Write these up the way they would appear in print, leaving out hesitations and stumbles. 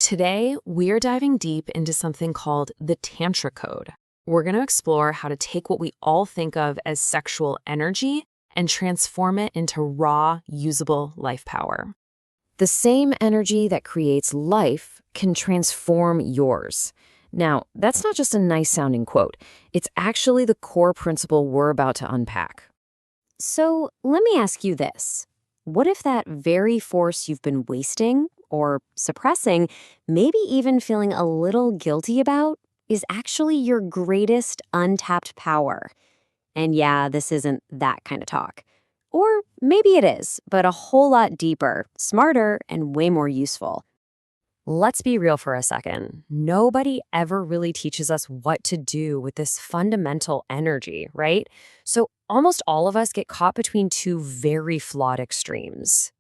Today, we're diving deep into something called the Tantra Code. We're going to explore how to take what we all think of as sexual energy and transform it into raw, usable life power. The same energy that creates life can transform yours. Now, that's not just a nice sounding quote. It's actually the core principle we're about to unpack. So let me ask you this. What if that very force you've been wasting or suppressing, maybe even feeling a little guilty about, is actually your greatest untapped power? And yeah, this isn't that kind of talk. Or maybe it is, but a whole lot deeper, smarter, and way more useful. Let's be real for a second. Nobody ever really teaches us what to do with this fundamental energy, right? So almost all of us get caught between two very flawed extremes.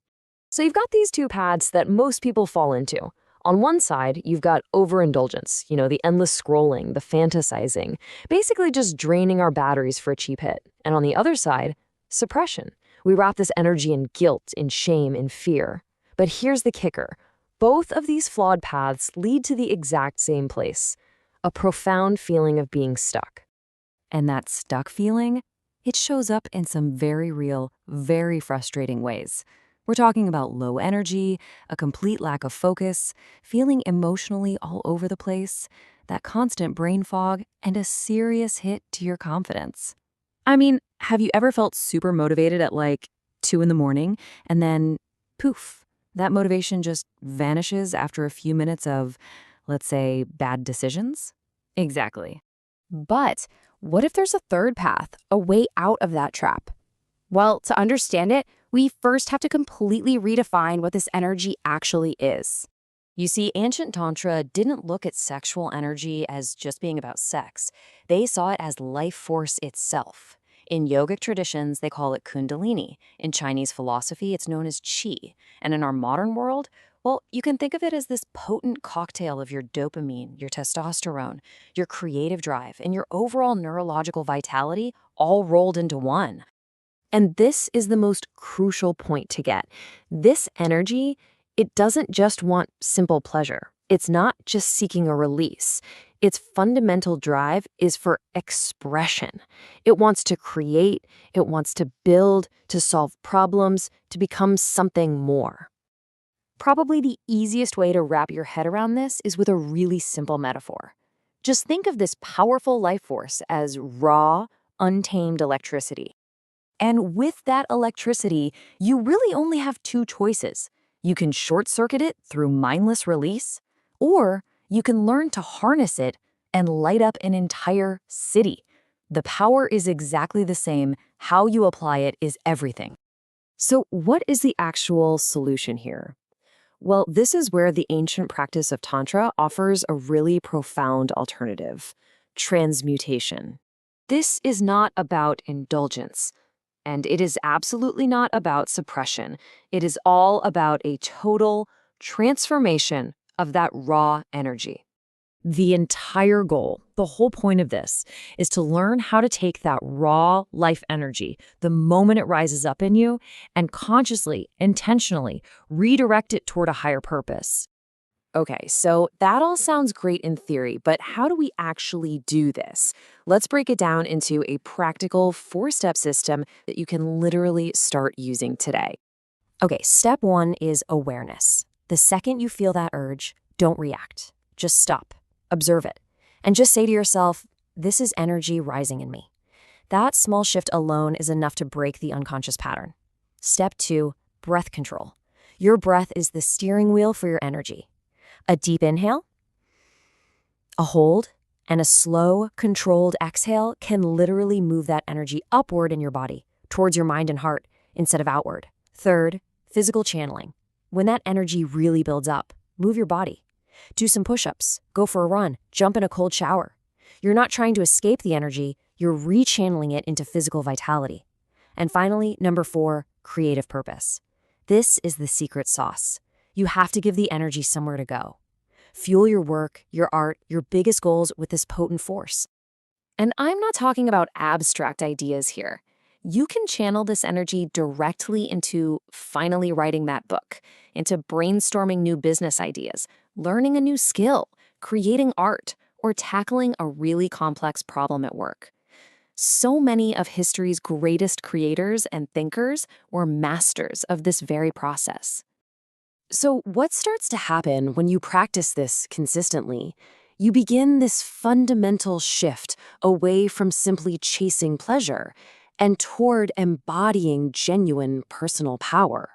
So you've got these two paths that most people fall into. On one side, you've got overindulgence, the endless scrolling, the fantasizing, basically just draining our batteries for a cheap hit. And on the other side, suppression. We wrap this energy in guilt, in shame, in fear. But here's the kicker. Both of these flawed paths lead to the exact same place, a profound feeling of being stuck. And that stuck feeling, it shows up in some very real, very frustrating ways. We're talking about low energy, a complete lack of focus, feeling emotionally all over the place, that constant brain fog, and a serious hit to your confidence. I mean, have you ever felt super motivated at 2 in the morning and then poof, that motivation just vanishes after a few minutes of, let's say, bad decisions? Exactly. But what if there's a third path, a way out of that trap? Well, to understand it, we first have to completely redefine what this energy actually is. You see, ancient Tantra didn't look at sexual energy as just being about sex. They saw it as life force itself. In yogic traditions, they call it kundalini. In Chinese philosophy, it's known as qi. And in our modern world, well, you can think of it as this potent cocktail of your dopamine, your testosterone, your creative drive, and your overall neurological vitality all rolled into one. And this is the most crucial point to get. This energy, it doesn't just want simple pleasure. It's not just seeking a release. Its fundamental drive is for expression. It wants to create, it wants to build, to solve problems, to become something more. Probably the easiest way to wrap your head around this is with a really simple metaphor. Just think of this powerful life force as raw, untamed electricity. And with that electricity, you really only have two choices. You can short-circuit it through mindless release, or you can learn to harness it and light up an entire city. The power is exactly the same. How you apply it is everything. So what is the actual solution here? Well, this is where the ancient practice of Tantra offers a really profound alternative: transmutation. This is not about indulgence. And it is absolutely not about suppression. It is all about a total transformation of that raw energy. The entire goal, the whole point of this, is to learn how to take that raw life energy, the moment it rises up in you, and consciously, intentionally redirect it toward a higher purpose. Okay, so that all sounds great in theory, but how do we actually do this? Let's break it down into a practical 4-step system that you can literally start using today. Okay, step 1 is awareness. The second you feel that urge, don't react. Just stop, observe it, and just say to yourself, this is energy rising in me. That small shift alone is enough to break the unconscious pattern. Step 2, breath control. Your breath is the steering wheel for your energy. A deep inhale, a hold, and a slow, controlled exhale can literally move that energy upward in your body, towards your mind and heart, instead of outward. Third, physical channeling. When that energy really builds up, move your body. Do some push-ups, go for a run, jump in a cold shower. You're not trying to escape the energy, you're rechanneling it into physical vitality. And finally, number 4, creative purpose. This is the secret sauce. You have to give the energy somewhere to go. Fuel your work, your art, your biggest goals with this potent force. And I'm not talking about abstract ideas here. You can channel this energy directly into finally writing that book, into brainstorming new business ideas, learning a new skill, creating art, or tackling a really complex problem at work. So many of history's greatest creators and thinkers were masters of this very process. So, what starts to happen when you practice this consistently? You begin this fundamental shift away from simply chasing pleasure and toward embodying genuine personal power.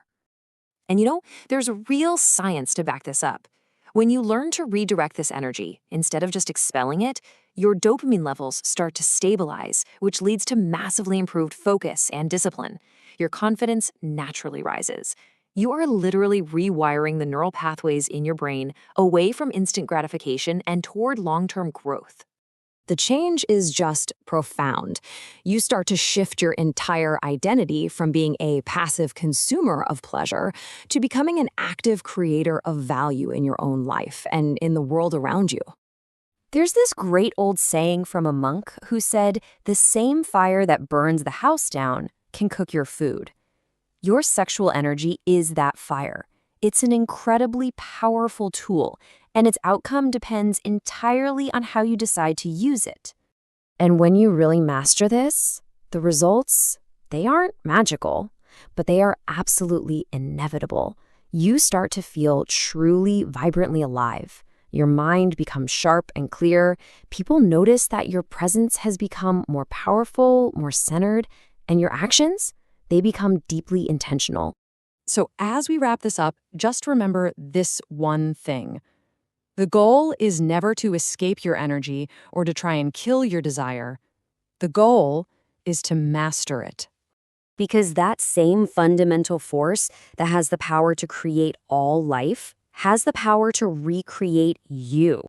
And there's real science to back this up. When you learn to redirect this energy, instead of just expelling it, your dopamine levels start to stabilize, which leads to massively improved focus and discipline. Your confidence naturally rises. You are literally rewiring the neural pathways in your brain away from instant gratification and toward long-term growth. The change is just profound. You start to shift your entire identity from being a passive consumer of pleasure to becoming an active creator of value in your own life and in the world around you. There's this great old saying from a monk who said, "The same fire that burns the house down can cook your food." Your sexual energy is that fire. It's an incredibly powerful tool, and its outcome depends entirely on how you decide to use it. And when you really master this, the results, they aren't magical, but they are absolutely inevitable. You start to feel truly vibrantly alive. Your mind becomes sharp and clear. People notice that your presence has become more powerful, more centered, and your actions, they become deeply intentional. So as we wrap this up, just remember this one thing. The goal is never to escape your energy or to try and kill your desire. The goal is to master it. Because that same fundamental force that has the power to create all life has the power to recreate you.